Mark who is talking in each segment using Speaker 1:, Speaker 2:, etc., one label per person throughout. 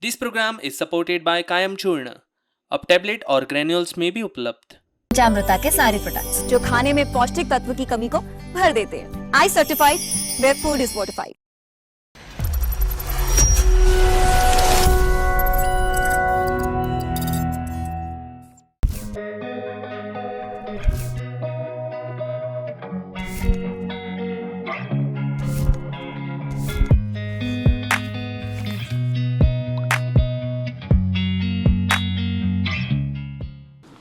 Speaker 1: This program is supported by Kayam Churna. अब tablet और granules में भी उपलब्ध।
Speaker 2: पंचामृता के सारे प्रोडक्ट्स जो खाने में पौष्टिक तत्व की कमी को भर देते हैं। I certified where food is fortified.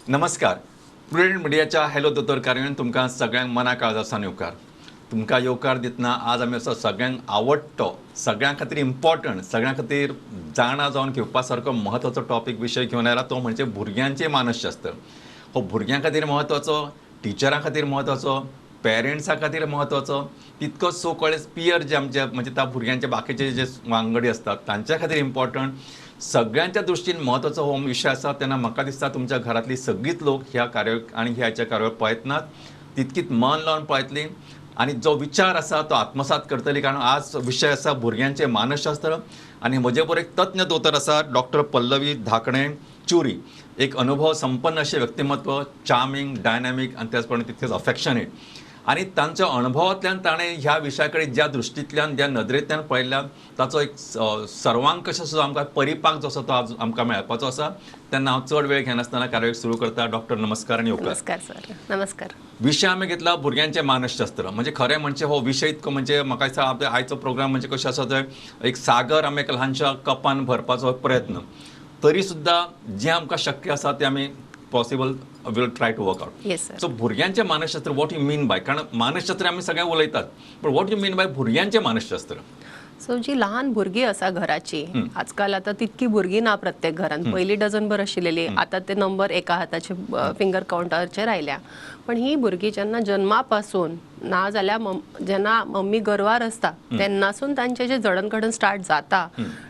Speaker 3: नमस्कार. प्रुडंट मिडियाच्या हॅलो दोतोर कार्यावळीन तुमकां सगळ्यांक मना काळजासान येवकार. तुमकां येवकार दितना आज आमी असो सगळ्यांक आवडटो, सगळ्यां खातीर इम्पॉर्टंट, सगळ्यां खातीर जाणा जावन घेवपा सारको म्हत्वाचो टॉपीक विशय घेवन आयला. तो म्हणजे भुरग्यांचें मानसशास्त्र. हो भुरग्यां खातीर म्हत्वाचो, टिचरां खातीर म्हत्वाचो, पेरंट्सां खातीर म्हत्वाचो, तितकोच सो कॉल्ड पियर जे आमचे म्हणजे त्या भुरग्यांचे बाकीचे जे वांगडी असतात तांच्या खातीर इम्पॉर्टंट, सगळ्यांच्या दृश्टीन म्हत्वाचो हो विशय आसा. तेन्ना म्हाका दिसता तुमच्या घरांतली सगळीच लोक ह्या कार्यावळ आनी ह्याच्या कार्यावळ पळयतनात, तितकीच मन लावन पळयतली आनी जो विचार आसा तो आत्मसात करतली. कारण आज विशय आसा भुरग्यांचें मानसशास्त्र आनी म्हजे बरोबर एक तज्ञ दोतोर आसा डॉक्टर पल्लवी धाकणे चुरी. एक अनुभव संपन्न अशें व्यक्तिमत्व, चार्मिंग, डायनॅमिक आनी त्याच प्रमाणे तितकेच अफेक्शनेट. आणि तांच्या अनुभवांतल्यान ताणें ह्या विशया कडेन ज्या दृश्टींतल्यान ज्या नदरेंतल्यान पळयल्यान ताचो एक सर्वांकश असो आमकां परिपाक जो आसा तो आज आमकां मेळपाचो आसा. तेन्ना हांव चड वेळ घेनासतना कार्यावळ सुरू करता. डॉक्टर नमस्कार आनी येवकार.
Speaker 4: नमस्कार सर. नमस्कार.
Speaker 3: विशय आमी घेतला भुरग्यांचें मानसशास्त्र. म्हणजे खरें म्हणजे हो विशय इतको म्हणजे म्हाका दिसता आपल्या आयचो प्रोग्राम म्हणजे कशें आसा थंय एक सागर आमी एका ल्हानशा कपान भरपाचो प्रयत्न. तरी सुद्दां जें आमकां शक्य आसा तें आमी possible will try to work out.
Speaker 4: Yes sir.
Speaker 3: So भुरग्यांचें मानसशास्त्र वॉट यू मीन बाय, कारण मानसशास्त्र आमी सगळ्यांक उलयतात, पण वॉट यू मीन बाय भुरग्यांचें मानसशास्त्र.
Speaker 4: सो जी ल्हान भुरगीं आसा घराची, आजकाल आता तितकी भुरगीं ना प्रत्येक घरान. पयलीं डझनभर आशिल्ली, आता ते नंबर एका हाताचे फिंगर काउंटाचेर आयल्या. पण ही भुरगीं जेन्ना जन्मा पासून ना जाल्यार जेन्ना मम्मी गर्वार आसता तेन्नासून तांचें जें जडणघडण स्टार्ट जाता,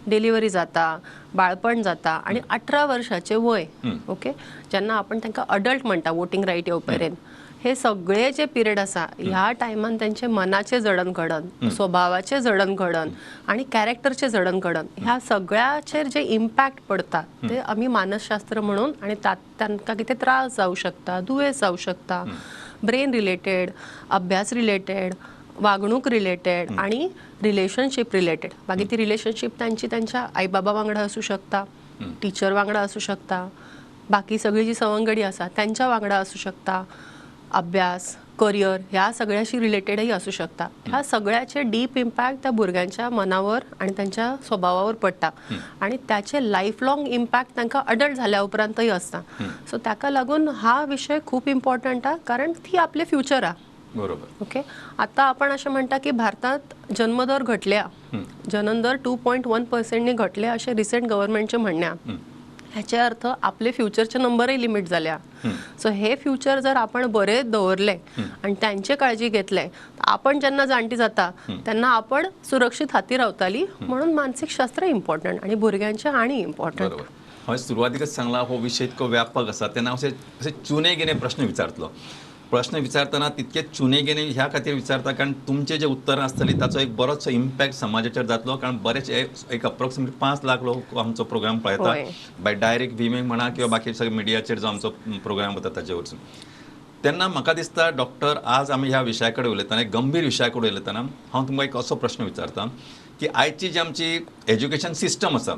Speaker 4: डिलिव्हरी जाता, बाळपण जाता आनी 18 वर्साचें वय, ओके, जेन्ना आपण तांकां अडल्ट म्हणटा वोटींग रायट येवं पर्यंत, हे सगळे जे पिरियड आसा ह्या टायमान त्यांचे मनाचे जडणघडण, स्वभावाचे जडणघडण आणि कॅरेक्टरचे जडणघडण ह्या सगळ्याचेर जे इम्पॅक्ट पडता ते आम्ही मानसशास्त्र म्हणून, आणि तांकां कितें त्रास जावं शकता, दुयेंस जावं शकता, ब्रेन रिलेटेड, अभ्यास रिलेटेड, वागणूक रिलेटेड आणि रिलेशनशीप रिलेटेड. बाकी ती रिलेशनशीप त्यांची त्यांच्या आई बाबा वांगडा असू शकता, टीचर वांगडा असू शकता, बाकी सगळी जी सवंगडी आसा त्यांच्या वांगडा असू शकता, अभ्यास, करियर ह्या सगळ्याशी रिलेटेडही असू शकता. ह्या सगळ्याचे डीप इम्पॅक्ट त्या भुरग्यांच्या मनावर आणि त्यांच्या स्वभावावर पडटा आणि त्याचे लाईफ लॉंग इम्पॅक्ट तांकां अडल्ट झाल्या उपरांतही असता. सो ताका लागून हा विषय खूप इम्पॉर्टंट आहे, कारण ती आपले फ्युचर आहे.
Speaker 3: बरोबर.
Speaker 4: ओके. आता आपण असे म्हणता की भारतात जन्मदर घटल्या, जननदर 2.1% घटले असे रिसेंट गव्हर्नमेंटचे म्हणण्या. ह्याचे अर्थ आपले फ्युचरचे नंबरही लिमिट झाल्या. सो हे फ्युचर जर आपण बरे दवरले आणि त्यांची काळजी घेतले, आपण जेन्ना जाणटी जाता तेन्ना आपण सुरक्षित हाती रावताली. म्हणून मानसिक शास्त्र इम्पॉर्टंट आणि भुरग्यांचे आणि इम्पॉर्टंट.
Speaker 3: हांवें सुरवातीकच सांगला हो विशय इतको व्यापक आसा. तेन्ना असे चुने गेने प्रश्न विचारतलो. प्रश्न विचारतना तितके चुने गेने ह्या खातीर विचारता कारण तुमचे जे उत्तरां आसतली ताचो एक बरोचसो इम्पॅक्ट समाजाचेर जातलो. कारण बरेच एक अप्रोक्सिमेटली 5 लाख लोक आमचो प्रोग्राम पळयता बाय डायरेक्ट विमींग म्हणा किंवा बाकी सगळे मिडियाचेर जो आमचो प्रोग्राम वता ताचे वरसून. तेन्ना म्हाका दिसता डॉक्टर आज आमी ह्या विशया कडेन उलयतना, एक गंभीर विशया कडेन उलयतना हांव तुमकां एक असो प्रश्न विचारता की आयची जी आमची एज्युकेशन सिस्टम आसा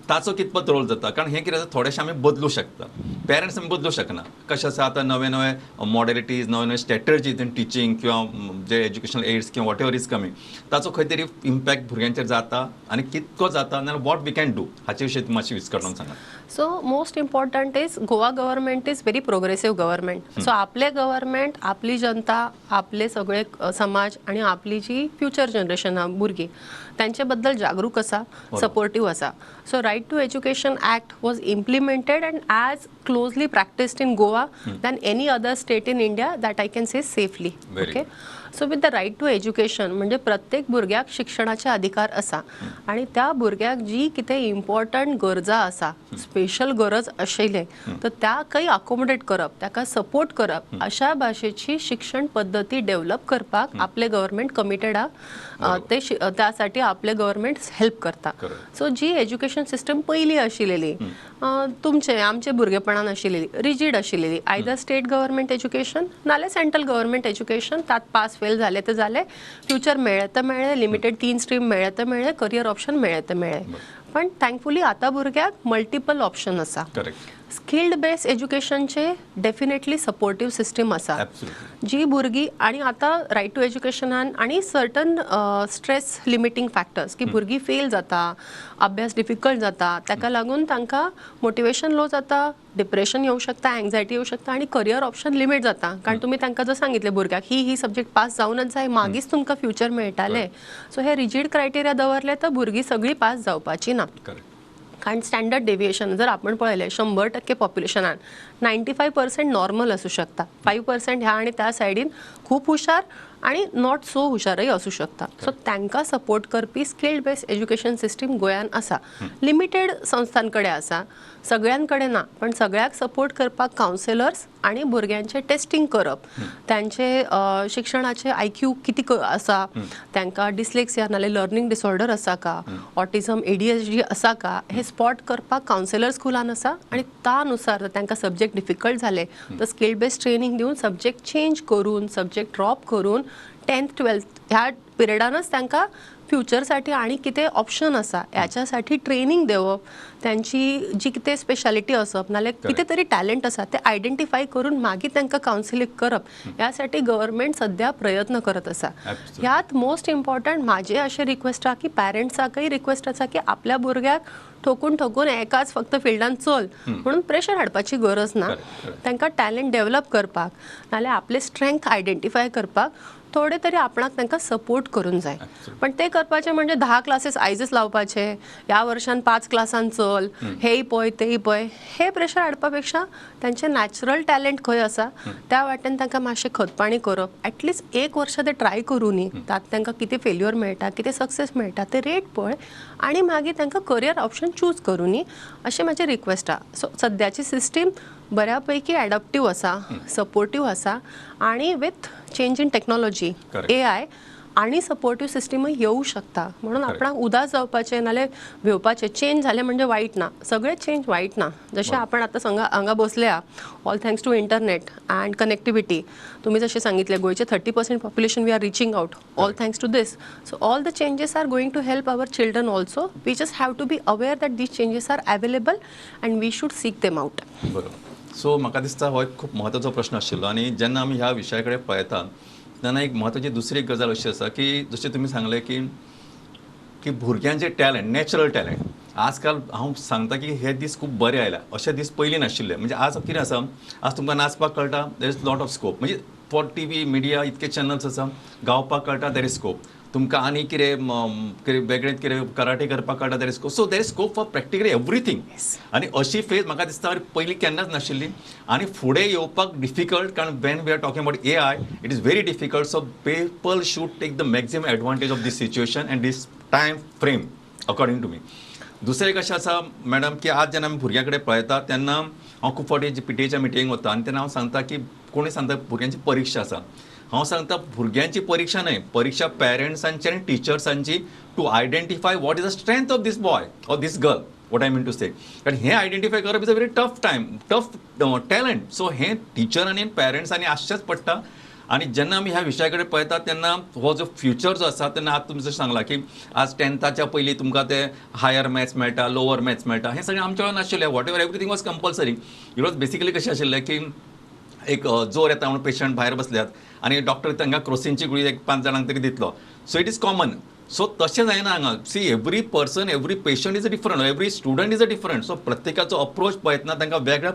Speaker 3: ताचो कितपत रोल जाता. कारण हें कितें आसा थोडेशें आमी बदलूं शकता, पेरंट्स आमी बदलूं शकना. कशें आसा आतां नवे नवे मॉडेलिटीज, नवे नवे स्ट्रॅटर्जीज इन टिचींग किंवा जे एज्युकेशनल एड्स किंवा वॉट एवर इज कमींग ताचो खंय तरी इम्पॅक्ट भुरग्यांचेर जाता आनी कितको जाता नाल्यार वॉट वी कॅन डू हाचे विशयी मातशें विस्कटून सांगा.
Speaker 4: So most important is Goa government is very progressive government. So आपले गव्हर्नमेंट, आपली जनता, आपले सगळे समाज आणि आपली जी फ्युचर जनरेशन भुरगीं त्यांचे बद्दल जागरूक आसा, सपोर्टिव्ह आसा. So right to education act was implemented and as closely practised in Goa than any other state in India that I can say safely. Okay. So with the right to education म्हणजे प्रत्येक भुरग्याक शिक्षणाचे अधिकार असा आणि त्या भुरग्याक जी कितें इम्पॉर्टंट गरजा आसा स्पेशल गरज आशिल्ले तर त्या काही अकोमोडेट करप ताका सपोर्ट करप अशा भाशेची शिक्षण पद्धती डेव्हलप करपाक आपले गव्हर्नमेंट कमिटेड त्यासाठी आपले गव्हर्नमेंट हेल्प करता. सो जी एज्युकेशन सिस्टम पयली आशिल्ली तुमचे आमचे भुरगेपणान आशिल्ली रिजीड आशिल्ली आयदर स्टेट गव्हर्नमेंट एज्युकेशन नाल्यार सेंट्रल गव्हर्नमेंट एज्युकेशन तात पास फेल झाले तर झाले फ्युचर मेळ्ळे तर मेळ्ळे लिमिटेड 3 स्ट्रीम मेळ्ळे तर मेळ्ळे करियर ऑप्शन मेळ्ळे तर मेळ्ळे पण थँकफुली आता भुरग्याक मल्टिपल ऑप्शन आसा. स्किल्ड बेस एज्युकेशनचे डेफिनेटली सपोर्टिव्ह सिस्टम आसा जी भुरगीं आणि आता रायट टू एज्युकेशनान आणि सर्टन स्ट्रेस लिमिटींग फॅक्टर्स की भुरगीं फेल जाता अभ्यास डिफिकल्ट जाता ताका लागून तांकां मोटिवेशन लो जाता डिप्रेशन येऊ शकता एन्झायटी येऊ शकता आणि करियर ऑप्शन लिमिट जाता कारण तुम्ही तांकां जर सांगितले भुरग्याक ही सब्जेक्ट पास जावनच जाय मागीच तुमकां फ्युचर मेळटाले सो हे रिजीड क्रायटेरिया दवरले तर भुरगीं सगळीं पास जावपाची ना. कारण स्टँडर्ड डेविएशन जर आपण पळयलें 100% पॉप्युलेशनान 95% नॉर्मल असू शकता 5% ह्या आणि त्या सायडीन खूप हुशार आणि नॉट सो हुशारय असू शकता. सो तांकां सपोर्ट करपी स्किल्ड बेस्ड एज्युकेशन सिस्टम गोंयान आसा लिमिटेड संस्थां कडेन आसा सगळ्यां कडेन ना पण सगळ्याक सपोर्ट करपाक कावन्सिलर्स आणि भुरग्यांचे टेस्टिंग करप त्यांचे शिक्षणाचे IQ किती आसा तांकां डिस्लेक्सिया नाल्यार लर्निंग डिसऑर्डर आसा का ऑटिझम ADHD आसा का हे स्पॉट करपाक कावन्सिलर स्कुलान आसा आणि त्यानुसार जर तांकां सब्जेक्ट डिफिकल्ट झाले तर स्किल्ड बेस्ड ट्रेनिंग दिवन सब्जेक्ट चेंज करून सब्जेक्ट ड्रॉप करून 10th 12th ह्या पिरियडानच तांकां फ्युचरसाठी आणि कितें ऑप्शन आसा ह्याच्यासाठी ट्रेनिंग दिवप त्यांची जी कितें स्पेशालिटी असप नाल्यार कितें तरी टॅलेंट आसा ते आयडेंटिफाय करून मागीर तांकां कावन्सिलिंग करप ह्यासाठी गव्हर्नमेंट सध्या प्रयत्न करत आसा. ह्यात मोस्ट इम्पॉर्टंट माझे अशें रिक्वेस्ट आसा की पॅरंट्साकय रिक्वेस्ट आसा की आपल्या भुरग्याक ठोकून एकाच फक्त फिल्डान चल म्हणून प्रेशर हाडपाची गरज ना तांकां टॅलेंट डेव्हलप करपाक नाल्यार आपले स्ट्रेंथ आयडेंटिफाय करपाक थोडे तरी आपणाक तांकां सपोर्ट करून जाय पण ते करपाचे म्हणजे 10 क्लासेस आयजच लावपाचे ह्या वर्षान 5 क्लासान चल हेय पळय तेय पळय हे प्रेशर हाडपा पेक्षा त्यांचे नॅचरल टॅलेंट खंय आसा त्या वाटेन तांकां मातशें खतपाणी करप ऍटलिस्ट 1 वर्ष ते ट्राय करूनी तात तांकां कितें फेल्युअर मेळटा कितें सक्सेस मेळटा ते रेट पळय आणि मागीर तांकां करियर ऑप्शन चूज करूनी अशें म्हाजें रिक्वेस्ट आसा. सो सद्याची सिस्टीम बऱ्यापैकी एडॅप्टिव्ह आसा सपोर्टिव्ह आसा आणि with change in technology AI आणि सपोर्टिव्ह सिस्टमय येऊ शकता म्हणून आपणाक उदास जावपाचें नाल्यार भिवपाचें चेंज झाले म्हणजे वायट ना सगळे चेंज वायट ना जशें आपण आतां हांगा बसल्या all thanks to internet and connectivity तुम्ही जशें सांगितले गोंयचे 30% population we are reaching out all thanks to this so all the changes are going to help our children also we just have to be aware that these changes are available and we should seek them out.
Speaker 3: So म्हाका दिसता हो एक खूब म्हत्वाचो प्रश्न आशिल्लो आणि जेन्ना आमी ह्या विशया कडेन पळयता तेन्ना एक म्हत्वाची दुसरी गजाल अशी आसा की जशें तुमी सांगलें की भुरग्यांचें टॅलंट नॅचरल टॅलंट आजकाल हांव सांगता की हे दीस खूब बरे आयल्या अशे दीस पयलीं नाशिल्ले म्हणजे आज कितें आसा आज तुमकां नाचपाक कळटा there is lot of scope म्हणजे फॉर TV मिडिया इतके चॅनल्स आसा गावपाक कळटा देर इज स्कोप तुमकां आनी कितें वेगळें कितें कराटे करपाक कळटा there is scope so there is scope for practically everything आनी अशी फेज म्हाका दिसता पयलीं केन्नाच नाशिल्ली आनी फुडें येवपाक डिफिकल्ट कारण when we are talking about AI it is very difficult so people should take the maximum advantage of this situation and this time frame according to me. दुसरें कशें आसा मॅडम की आज जेन्ना आमी भुरग्यां कडेन पळयता तेन्ना हांव खूब फावटी PTAच्या मिटिंग वता आनी तेन्ना हांव सांगता की कोणी सांगता भुरग्यांची परीक्षा आसा हांव सांगता भुरग्यांची परीक्षा न्हय परीक्षा पेरंट्सांची आनी टिचर्सांची to identify what is the strength of this boy or this girl what I mean to say कारण हें आयडेंटिफाय करप is a very tough talent so हें टिचरांनी आनी पेरंट्सांनी आसचेंच पडटा आणि जेन्ना आमी ह्या विशया कडेन पळयता तेन्ना हो जो फ्युचर जो आसा तेन्ना आज तुमी जशें सांगलां की आज 10th पयलीं तुमकां ते हायर मॅथ्स मेळटा लोवर मॅथ्स मेळटा हें सगळें आमच्या वेळार नाशिल्लें what ever everything was compulsory it was basically कशें आशिल्लें की एक जोर येता म्हणून पेशंट भायर बसल्यात आनी डॉक्टर तांकां क्रोसीनची गुळी एक 5 जाणांक तरी दितलो so it is common so तशें जायना हांगा see every person every patient is a different every student is a different so प्रत्येकाचो अप्रोच पळयतना तांकां वेगळ्या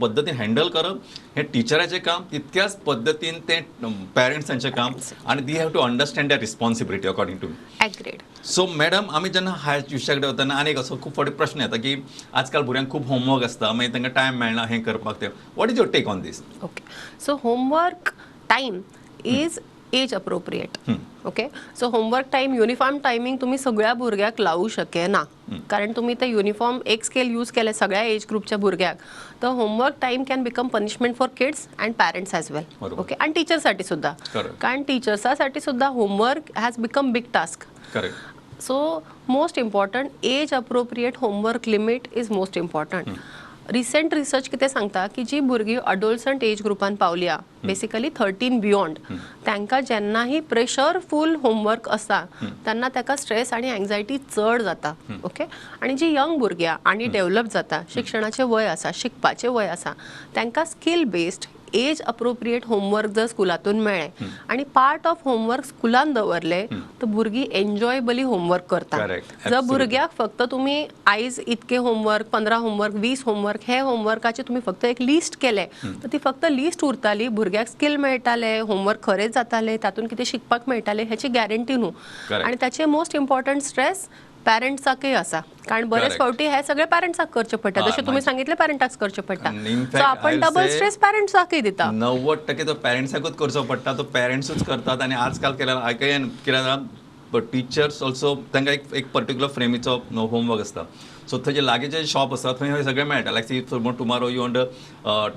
Speaker 3: पद्दतीन हँडल करप हें टिचराचें काम तितक्याच पद्दतीन तें पेरंट्सांचें काम आनी they have to understand that responsibility according to me
Speaker 4: agreed.
Speaker 3: So madam आमी जेन्ना ह्या विशया कडेन वतना आनीक असो खूब फावटी प्रश्न येता की आजकाल भुरग्यांक खूब होमवर्क आसता मागीर तांकां टायम मेळना हें करपाक तें what is your take on this.
Speaker 4: Okay so homework time is age appropriate. Okay, so homework time uniform timing तुम्ही सगळ्या भुरग्याक लावू शकेना, कारण तुम्ही ते युनिफॉर्म एक स्केल यूज केले सगळ्या एज ग्रुपच्या भुरग्याक, तर homework time can become punishment for kids and parents as well.
Speaker 3: बरोबर.
Speaker 4: ओके, आणि टीचरसाठी सुद्धा,
Speaker 3: Correct.
Speaker 4: कारण टीचर्सासाठी सुद्धा homework has become big task.
Speaker 3: Correct.
Speaker 4: So most important age appropriate homework limit is most important. Recent research कितें सांगता की जी भुरगीं अडोलसंट एज ग्रुपान पावल्या, बेसिकली 13 बियॉन्ड, तांकां जेन्नाही प्रेशरफूल होमवर्क आसा तेन्ना ताका स्ट्रेस आनी एंग्जायटी चड जाता. ओके, आनी जी यंग भुरग्यां आनी डेव्हलप जाता, शिक्षणाचें वय आसा, शिकपाचें वय आसा, तांकां skill based age appropriate homework जर स्कुलातून मेळ्ळें आनी पार्ट ऑफ होमवर्क स्कुलान दवरले तर भुरगीं एन्जॉयबली होमवर्क करता.
Speaker 3: Correct.
Speaker 4: जर
Speaker 3: Absolutely.
Speaker 4: भुरग्याक फक्त तुम्ही आयज इतके होमवर्क, 15 होमवर्क, 20 होमवर्क, हे होमवर्काचे तुम्ही फक्त एक लिस्ट केले तर ती फक्त लिस्ट उरताली, भुरग्याक स्किल मेळटाले, होमवर्क खरेंच जाताले, तातून कितें शिकपाक मेळटाले हेची गॅरंटी न्हू.
Speaker 3: Correct.
Speaker 4: आनी ताचे मोस्ट इम्पॉर्टंट स्ट्रेस पॅरंट्साकय आसा, कारण बरेच
Speaker 3: Correct.
Speaker 4: फावटी हे सगळे पॅरंट्साक करचे पडटा, जशें तुम्ही सांगितले पॅरंटाक करचे पडटा.
Speaker 3: And in
Speaker 4: सो
Speaker 3: fact,
Speaker 4: आपण
Speaker 3: I'll
Speaker 4: डबल
Speaker 3: say
Speaker 4: स्ट्रेस पॅरंट्साकय दिता.
Speaker 3: 90% तो पॅरेंट्साकूच करचो पडटा, तो पॅरेंट्सूच करतात. आणि आजकाल केला कित्याक टिचर्स ऑल्सो तांकां एक पर्टिक्युलर फ्रेमीचो होमवर्क आसता. सो थंय जे लागींचे शॉप आसा थंय हे सगळें मेळटा. Like see tomorrow you want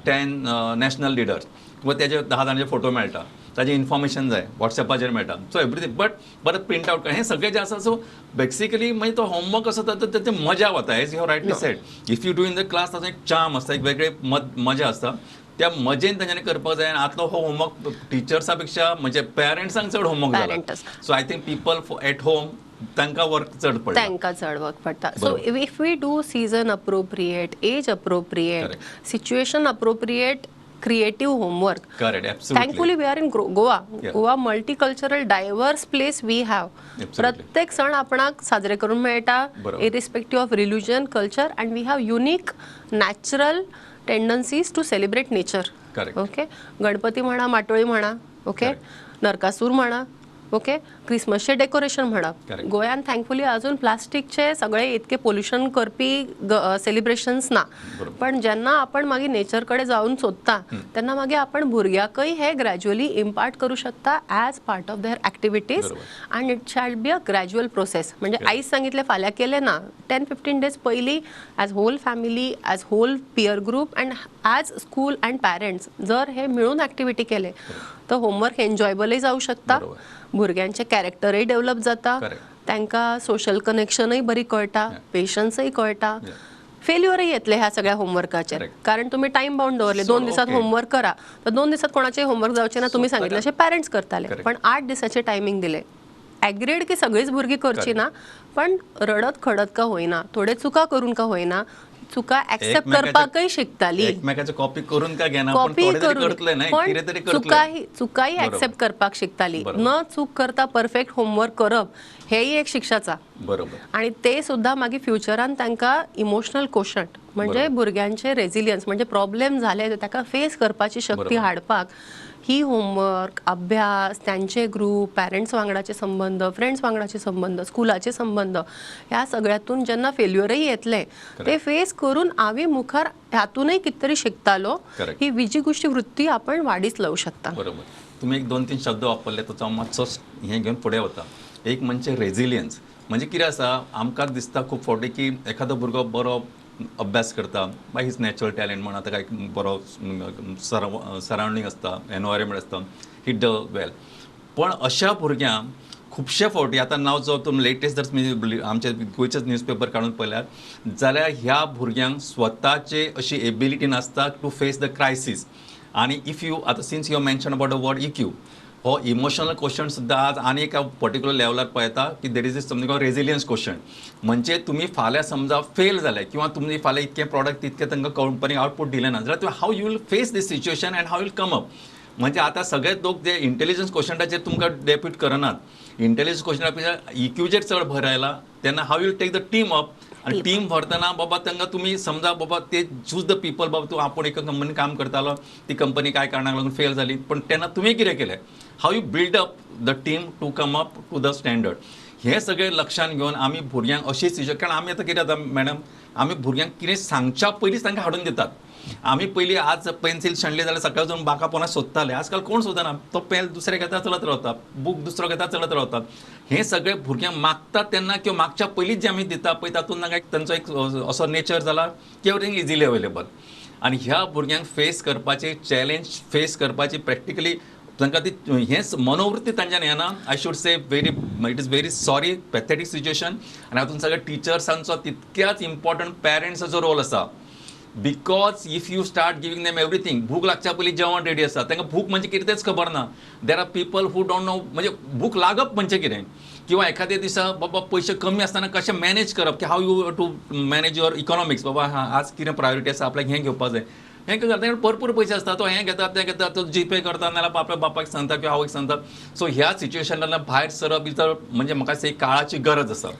Speaker 3: 10 national leaders, तुका तेजे 10 जाणांचे फोटो मेळटा, ताजें इन्फॉर्मेशन जाय वॉट्सॅपाचेर मेळटा. सो एवरीथींग बट परत प्रिंट आउट हें सगळें जें आसा. सो बेसिकली म्हणजे तो होमवर्क असो जाता तर तेची मजा वता. As you rightly said, if you do in the class ताचो एक चार्म आसता, एक वेगळे मजा आसता. त्या मजेन तांच्यांनी करपाक जाय. आनी आतलो हो होमवर्क टिचर्सा पेक्षा म्हणजे पेरंट्सांक चड होमवर्क जाला.
Speaker 4: Parents.
Speaker 3: So I think people at home तांकां वर्क चड पडटा.
Speaker 4: तांकां चड वर्क पडटा. So if we do season appropriate, age appropriate,
Speaker 3: Correct.
Speaker 4: Situation appropriate, creative homework.
Speaker 3: Correct, absolutely.
Speaker 4: Thankfully we are in Goa.
Speaker 3: Yeah.
Speaker 4: Goa multicultural diverse place we have.
Speaker 3: Absolutely.
Speaker 4: प्रत्येक सण आपणाक साजरे करून मेळटा,
Speaker 3: बरोबर.
Speaker 4: Irrespective of religion, culture, and we have unique natural tendencies to celebrate nature.
Speaker 3: Correct.
Speaker 4: Okay, Ganpati म्हणा, माटोळी म्हणा, okay, Narakasura म्हणा, ओके, क्रिसमसचे डेकोरेशन म्हणा.
Speaker 3: Correct.
Speaker 4: गोंयान थँकफुली अजून प्लास्टिकचे सगळे इतके पोल्युशन करपी सेलिब्रेशन्स ना.
Speaker 3: बरोबर.
Speaker 4: पण जेन्ना आपण मागीर नेचर कडे जाऊन सोदता तेन्ना मागीर आपण भुरग्याकय हे ग्रॅज्युअली इम्पार्ट करू शकता as part of their activities.
Speaker 3: बरोबर.
Speaker 4: And it shall be a gradual process. म्हणजे आईज सांगितले फाल्यां केले ना, 10-15 डेज पयलीं as whole family, as whole peer group and as school and parents जर हे मिळून ॲक्टिव्हिटी केले तर होमवर्क एन्जॉयबलय जाऊ शकता.
Speaker 3: बरोबर.
Speaker 4: भुरग्यांचे कॅरेक्टरय डेव्हलप जाता,
Speaker 3: Correct.
Speaker 4: तांकां सोशल कनेक्शनय बरी कळटा, पेशन्सय कळटा.
Speaker 3: Yeah.
Speaker 4: फेल्युअरय येतले ह्या सगळ्या होमवर्काचेर,
Speaker 3: Correct.
Speaker 4: कारण तुम्ही टाइम बाउंड दवरले.
Speaker 3: So,
Speaker 4: 2 दिसात
Speaker 3: okay.
Speaker 4: होमवर्क करा, तर 2 दिसात कोणाचेय होमवर्क जावचे ना. तुम्ही सांगितले
Speaker 3: correct.
Speaker 4: असे पॅरेंट्स करताले,
Speaker 3: Correct.
Speaker 4: पण 8 दिसाचे टायमिंग दिले. ॲग्रीड की सगळीच भुरगीं करची ना, पण रडत खडत का होईना, थोडे चुका करून का होईना, चुका ऍक्सेप्ट करपाकय शिकताली.
Speaker 3: एकमेकाची कॉपी करून का घेना, पण
Speaker 4: कॉपी
Speaker 3: थोडे तरी
Speaker 4: करून,
Speaker 3: करतले नाही,
Speaker 4: पण
Speaker 3: कितें तरी करतले.
Speaker 4: चुकाही
Speaker 3: बरोबर.
Speaker 4: ऍक्सेप्ट करपाक शिकताली.
Speaker 3: बरोबर.
Speaker 4: न चूक करता परफेक्ट होमवर्क करप हेही एक शिक्षाचा.
Speaker 3: बरोबर.
Speaker 4: आणि ते सुद्धा मागीर फ्युचरान तांकां इमोशनल कोशंट म्हणजे
Speaker 3: बरोबर.
Speaker 4: भुरग्यांचे रेजिलियन्स म्हणजे प्रॉब्लेम झाले तर ताका फेस करपाची शक्ती
Speaker 3: बरोबर.
Speaker 4: हाडपाक ही होमवर्क, अभ्यास, त्यांचे ग्रुप, पॅरेंट्स वांगडाचे संबंध, फ्रेंड्स वांगडाचे संबंध, स्कुलाचे संबंध, ह्या सगळ्यातून जेन्ना फेल्युअरय येतले ते फेस करून आम्ही मुखार ह्यातूनही कितीतरी शिकतालो.
Speaker 3: Correct.
Speaker 4: ही विजीगुष्टी वृत्ती आपण वाडीच लावू शकता.
Speaker 3: बरोबर. तुम्ही एक 2-3 शब्द वापरले तो मातसो हें घेवन फुडें वता. एक म्हणजे रेजिलियन्स. म्हणजे कितें आसा, आमकां दिसता खूब फावटी की एखादो भुरगो बरो अभ्यास करता, बाय हिज नॅचरल टॅलंट म्हणा, ताका एक बरो सरावंडींग आसता, एनवायरमेंट आसता, ही ड वेल. पण अशा भुरग्यांक खुबशे फावटी आतां नांव जो तुमी लेटेस्ट जर आमचे गोंयचेच न्यूजपेपर काडून पळयल्यार जाल्यार ह्या भुरग्यांक स्वताचे अशी एबिलिटी नासता टू फेस द क्रायसीस. आणि इफ यू आतां since you mention about the word EQ, हो इमोशनल क्वेश्चन सुद्दां आज आनी एका पर्टिक्युलर लेवलार पळयता की there is something called resilience question. म्हणजे तुम्ही फाल्यां समजा फेल जाले किंवा तुमी फाल्यां इतके प्रॉडक्ट तितके तांकां कंपनीक आउटपूट दिले ना जाल्यार तुवें how you will face this situation and how will come up. म्हणजे आता सगळे लोक जे इंटेलिजन्स क्वेश्चनाचेर तुमकां डेप्यूट करनात, इंटेलिजन्स क्वेश्चना पेक्षा इक्यूचेर चड भर आयला, तेन्ना how will take the team up. आणि टीम भरतना बाबा तांकां तुम्ही समजा बाबा ते चूज द पीपल, बाबा तूं आपूण एका कंपनीन काम करतालो, ती कंपनी काय कारणाक लागून फेल जाली, पण तेन्ना तुवें कितें केलें, how you build up the team to come up to the standard. हे सगळे लक्षात घेवन आमी भुरग्यांक अशी सिच्युएशन, कारण आमी आतां कितें जाता मॅडम, आमी भुरग्यांक कितें सांगच्या पयलींच तांकां हाडून दितात. आमी पयलीं आज पेन्सील शेणली जाल्यार सकाळ वचून बाका पोना सोदताले. आजकाल कोण सोदना. तो पेन दुसरे घेता चलत रावता, बूक दुसरो घेता चलत रावता. हे सगळे भुरग्यांक मागतात तेन्ना किंवा मागच्या पयलींच जे आमी दिता पळय तातूंत तांकां तांचो एक असो नेचर जाला की एवरीथींग इजिली अवेलेबल. आनी ह्या भुरग्यांक फेस करपाचे चॅलेंज फेस करपाची प्रॅक्टिकली तांकां ती हेंच मनोवृत्ती तांच्यान येना. I should say it is very sorry pathetic situation. आनी हातूंत सगळ्या टिचर्सांचो तितक्याच इम्पॉर्टंट पॅरंट्साचो रोल आसा. Because if you start giving them everything, भूक लागच्या पयलीं जेवण रेडी आसा, तांकां भूक म्हणजे कितें तेच खबर ना. There are people who don't know म्हणजे भूक लागप म्हणजे कितें, किंवा एखाद्या दिसा बाबा पयशे कमी आसतना कशें मॅनेज करप, की how you to manage your economics. बाबा आज कितें प्रायोरिटी आसा, आपल्याक हें घेवपाक जाय, हें करता तांचे भरपूर पयशे आसता, तो हें घेता तें घेता, तो जीपे करता नाल्यार आपल्या बापायक सांगता किंवा आवयक सांगता. सो ह्या सिच्युएशनांतल्यान भायर सरप ही तर म्हणजे म्हाका दिसता काळाची गरज आसा.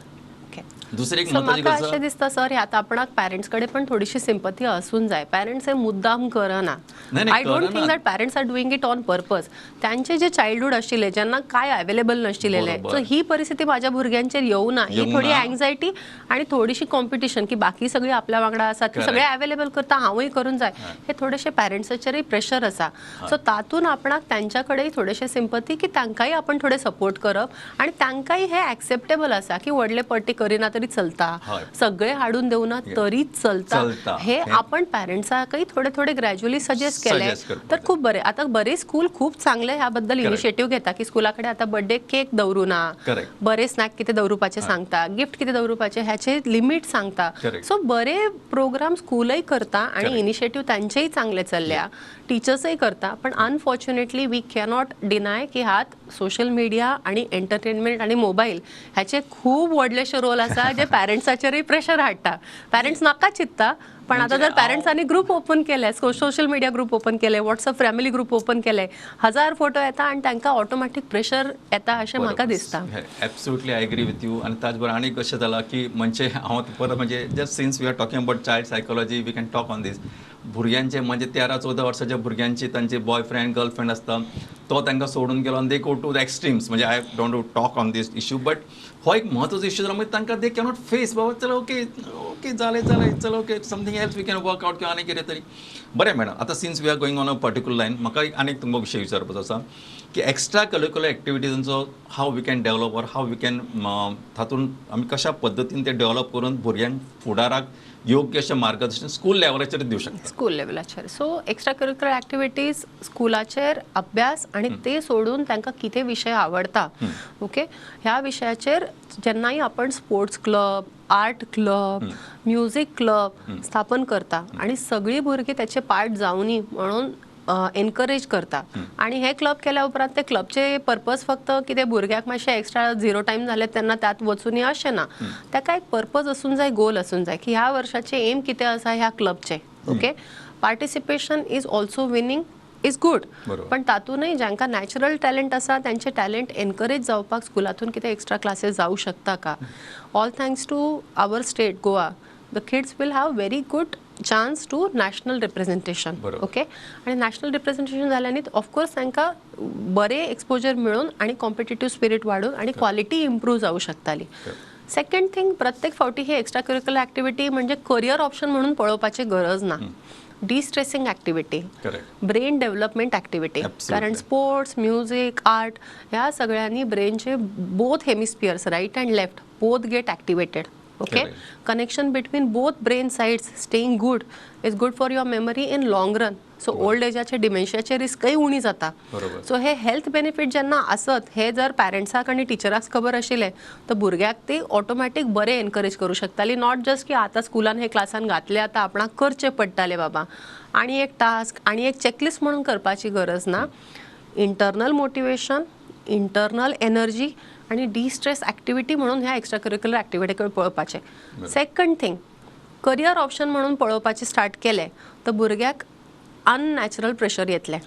Speaker 3: दुसरी एक महत्वाची
Speaker 4: म्हाका
Speaker 3: गरज
Speaker 4: अशें दिसता सर, आता आपणाक पॅरेंट्स कडेन पण थोडीशी सिंपथी असून जाय. पॅरेंट्स हे मुद्दाम करना. I don't think that parents are doing it on purpose. त्यांचे जे चाइल्डहूड आशिल्ले जेन्ना काय अवेलेबल नाशिल्लें, सो ही परिस्थिती माझ्या भुरग्यांचेर येवं ना. ही थोडी एंग्जायटी आणि थोडीशी कॉम्पिटिशन की बाकी सगळी आपल्या वांगडा आसात ती सगळे अवेलेबल करता, हांवूय करून जाय, हे थोडेशे पॅरेंट्साचेरय प्रेशर आसा. सो तातूंत आपणाक त्यांच्याकडेय थोडेशे सिंपथी की तांकांय आपण थोडे सपोर्ट करप आणि तांकांय हे एक्सेप्टेबल आसा की व्हडले पट्टी करिना तरी चलता, सगळे हाडून देऊना तरीच चलता. हे आपण पॅरेंट्साकय थोडे थोडे ग्रॅज्युअली सजेस्ट केले तर खूप बरे. आता बरे स्कूल खूप चांगले ह्या बद्दल इनिशिएटिव्ह घेता की स्कुलाकडे आता बर्थडे केक दवरुना, बरे स्नॅक किती दवरुपाचे सांगता, गिफ्ट किती दवरुपाचे ह्याचे लिमिट सांगता. सो बरे प्रोग्राम स्कूलय करता आणि इनिशिएटिव्ह त्यांचेही चांगले चलल्या, टीचर्सही करता. पण अनफॉर्च्युनेटली वी कॅनॉट डिनाय की हात सोशल मीडिया आणि एंटरटेनमेंट आणि मोबाईल ह्याचे खूप व्हडलेशे रोल आसा जे पॅरेंट्साचेरय प्रेशर हाडटा. पॅरेंट्स नाका चित्ता, पण आता जर पॅरेंट्सांनी ग्रुप ओपन केले, सोशल मीडिया ग्रुप ओपन केले, व्हॉट्सअप फॅमिली ग्रुप ओपन केले, 1000 फोटो येता आणि तांकां ऑटोमॅटिक प्रेशर येता अशें म्हाका दिसता.
Speaker 3: Absolutely I agree with you. आणि त्याच बरोबर आनी कशें जाला की म्हणजे हांव परत म्हणजे just since we are talking about child psychology we can talk on this. भुरग्यांचे म्हणजे 13-14 वर्साच्या भुरग्यांची तांचे बॉयफ्रेंड गर्लफ्रेंड आसता, तो तांकां सोडून गेलो आनी they go to the extremes. म्हणजे I don't to talk on this issue, but हो एक म्हत्वाचो इश्यू जाला. म्हणजे तांकां दे कॅनॉट फेस. बाबा चलो ओके ओके जालें चलो okay something else we can work out किंवा आनी कितें तरी. बरें मॅडम, आतां since we are going on a particular line, म्हाका आनीक तुमकां विशय विचारपाचो आसा की एक्स्ट्रा करिक्युलर एक्टिविटीजांचो how we can develop or how we can तातूंत आमी कशा पद्दतीन ते डेवलप करून भुरग्यांक फुडाराक योग्य अशें मार्गदर्शन स्कूल लेवलाचेर दिवं शकता.
Speaker 4: स्कूल लेवलाचेर. सो एक्स्ट्रा करिक्युलर एक्टिविटीज स्कुलाचेर अभ्यास आणि ते सोडून तांकां कितें विशय आवडटा, ओके, ह्या विशयाचेर जेन्नाय आपण sports club, art club, music club स्थापन करता आणि सगळीं भुरगीं त्याचे पार्ट जावनी म्हणून एनकरेज करता. आणि हे क्लब केल्या उपरांत ते क्लबचे पर्पज फक्त कितें भुरग्याक मातशें एक्स्ट्रा 0 टायम जाले तेन्ना त्यात वचून अशें ना. ताका एक पर्पज आसून जाय, गोल आसून जाय की ह्या वर्षाचे एम कितें आसा ह्या क्लबचे. Okay, participation is also winning is good, पण तातूनय जांकां नॅचरल टॅलंट आसा त्यांचे टॅलंट एनकरेज जावपाक स्कुलातून कितें एक्स्ट्रा क्लासेस जावं शकता का. All thanks to our state Goa the kids will have very good chance to national representation. Okay, आणि नॅशनल रिप्रेझेंटेशन जाल्यानी ऑफकोर्स तांकां बरे एक्सपोजर मिळून आणि कॉम्पिटिटिव्ह स्पिरीट वाडून आणि क्वालिटी इम्प्रूव्ह जावं शकताली. सेकंड थिंग, प्रत्येक फावटी ही एक्स्ट्रा करिक्युलर ॲक्टिव्हिटी म्हणजे करियर ऑप्शन म्हणून पळोवपाची गरज ना. Distressing activity, brain development activity, कारण स्पोर्ट्स, म्युझिक, आर्ट ह्या सगळ्यांनी ब्रेनचे both hemispheres right and left both get activated. Okay, connection between both brain sides staying good is good for your memory in long run. So old ageचे डिमेन्शियाचे रिस्कय उणी जाता. So हे health benefit जेन्ना आसत हे जर पॅरेंट्साक आणि टिचराक खबर आशिल्ले तर भुरग्याक ते ऑटोमॅटीक बरे एनकरेज करू शकताली. नॉट जस्ट की आता स्कुलान हे क्लासान घातले आता आपणाक करचे पडटाले बाबा आणि एक टास्क आणि एक चेकलिस्ट म्हणून करपाची गरज ना. इंटरनल मोटिवेशन, इंटरनल एनर्जी आणि डिस्ट्रेस ॲक्टिव्हिटी म्हणून ह्या एक्स्ट्रा करिक्युलर ॲक्टिव्हिटीकडे पळोवपाचे. सेकंड थिंग, करियर ऑप्शन म्हणून पळोवपाचे स्टार्ट केले तर भुरग्याक अननॅचरल प्रेशर येतले.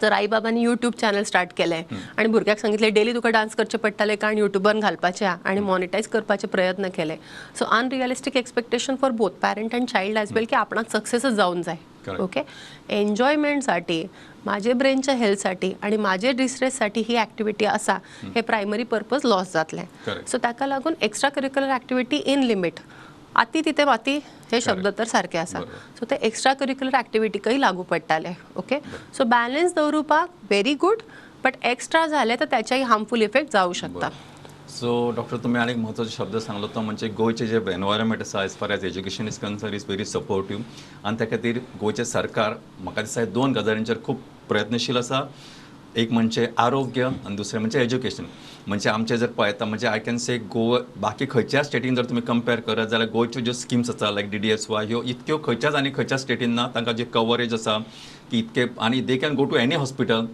Speaker 4: जर आई बाबांनी यूट्यूब चॅनल स्टार्ट केले आणि भुरग्याक सांगितले डेली तुका डान्स करचे पडटले कारण युट्यूबान घालपाचे आणि मॉनिटायज करपाचे प्रयत्न केले. So unrealistic expectation for both parent and child as well की आपणाक सक्सेसच जाऊन जाय. ओके, एन्जॉयमेंटसाठी, माझे ब्रेनच्या हेल्थसाठी आणि माझे डिस्ट्रेससाठी ही ॲक्टिव्हिटी आसा हे प्रायमरी पर्पज लॉस जातले. सो ताका लागून extra curricular activity in limit आती तिथे माती हे शब्द तर सारखे आसा सो ते एक्स्ट्रा करिक्युलर एक्टिविटीकय लागू पडटाले ओके सो बॅलन्स दवरुपाक व्हेरी गुड बट एक्स्ट्रा झाले तर त्याच्याही हार्मफुल इफेक्ट जाऊ शकता
Speaker 3: सो डॉक्टर तुम्ही आनी एक महत्वाचो शब्द सांगलो तो म्हणजे गोयचे जे एनवायरमेंट आसा as far as education is concern is very supportive आनी त्या खातीर गोंयचे सरकार म्हाका दिसता 2 गजालींचेर खूब प्रयत्नशील आसा एक म्हणजे आरोग्य आणि दुसरें म्हणजे एज्युकेशन म्हणजे आमचे जर पळयता म्हणजे आय कॅन से गोवा बाकी खंयच्या स्टेटीन जर तुमी कंपेर करत जाल्यार गोंयच्यो ज्यो स्किम्स आसा लायक DDSY ह्यो इतक्यो खंयच्याच आनी खंयच्या स्टेटीन ना तांकां जे कवरेज आसा की इतके आनी they can go to any hospital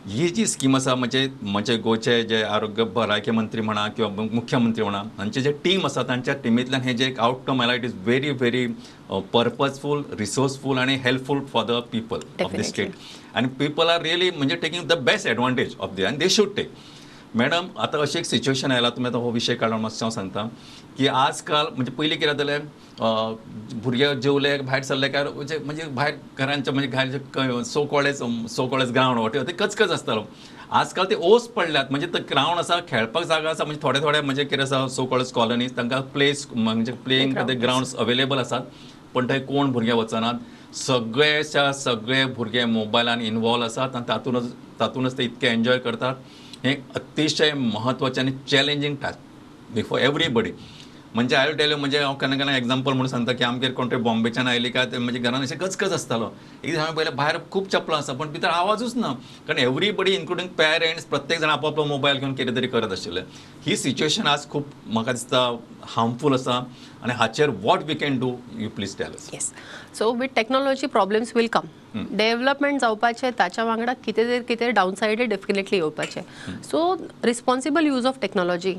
Speaker 3: ही जी स्कीम आसा म्हणजे गोंयचे जे आरोग्य भलायकी मंत्री म्हणा किंवा मुख्यमंत्री म्हणा हांचे जे टीम आसा तांच्या टिमींतल्यान हे जे एक आउटकम आयला it is very very purposeful resourceful आणि helpful for the people of the state आणि पीपल आर रियली म्हणजे taking the best advantage of the and they should take madam आता अशी एक सिच्युएशन आयला तुमी आतां हो विशय काडून मातसो हांव सांगता की आजकाल म्हणजे पयलीं कितें जातालें भुरगे जेवले भायर सरले काय म्हणजे भायर घरांचे म्हणजे भायर सो कॉलेज ग्रावंड वॉट ते कचकच आसतालो आजकाल ते ओस पडल्यात म्हणजे ते ग्रावंड आसा खेळपाक जागा आसा म्हणजे थोडे म्हणजे कितें आसा सो कॉलेज कॉलनीज तांकां प्लेस म्हणजे प्लेइंग ग्रावंड्स अवेलेबल आसात पण थंय कोण भुरगे वचनात सगळे भुरगे मोबायलान इनवॉल्व आसात आनी तातूनच ते इतके एन्जॉय करतात हे अतिशय महत्वाचें आनी चॅलेंजींग टास्क बिफोर एवरीबडी म्हणजे आय विल टेल यू म्हणजे हांव केन्ना एग्जाम्पल म्हणून सांगता की आमगेर कोण तरी बॉम्बेच्यान आयली काय ते म्हणजे घरान अशें कचकच आसतालो एक दीस हांवें पळयलें भायर खूब चपलां आसा पण भितर आवाजूच ना कारण एवरीबडी इन्क्लुडींग पेरंट्स प्रत्येक जाण आपलो मोबायल घेवन कितें तरी करत आशिल्ले ही सिच्युएशन आज खूब म्हाका दिसता हार्मफूल आसा आनी हाचेर what we can do you please tell us
Speaker 4: yes so with technology problems will come development जावपाचे ताच्या वांगडा कितें डाऊन सायड डेफिनेटली येवपाचे so responsible use of technology